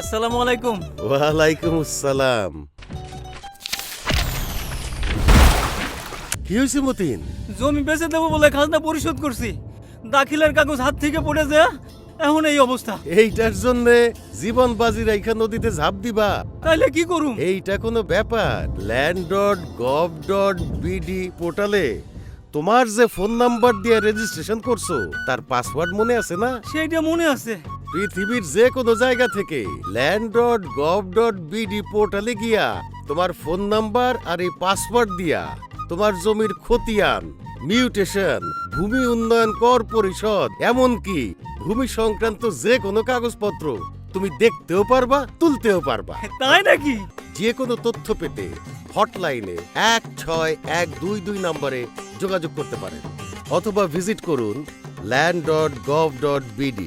আসসালামু আলাইকুম। ওয়ালাইকুম আসসালাম। কি হয়েছে মতিন? জমি বেচে দেবো বলে খাজনা পরিশোধ করছি, দাখিলের কাগজ হাত থেকে পড়ে যায়, এখন এই অবস্থা। এইটার জন্য জীবন বাজি রাইখা নদীতে ঝাঁপ দিবা? তাইলে কি করুম? এইটা কোনো ব্যাপার? land.gov.bd পোর্টালে তোমার যে ফোন নাম্বার দিয়ে রেজিস্ট্রেশন করছো তার পাসওয়ার্ড মনে আছে না? সেইটা মনে আছে। পৃথিবীর যে কোনো জায়গা থেকে land.gov.bd পোর্টালে গিয়া তোমার ফোন নাম্বার আর এই পাসওয়ার্ড দিয়া তোমার জমির খতিয়ান, মিউটেশন, ভূমি উন্নয়ন কর পরিষদ, এমনকি ভূমি সংক্রান্ত যে কোনো কাগজপত্র তুমি দেখতেও পারবা, তুলতেও পারবা। তাই নাকি? যে কোনো তথ্য পেতে হটলাইনে 16122 নম্বরে যোগাযোগ করতে পারেন অথবা ভিজিট করুন land.gov.bd।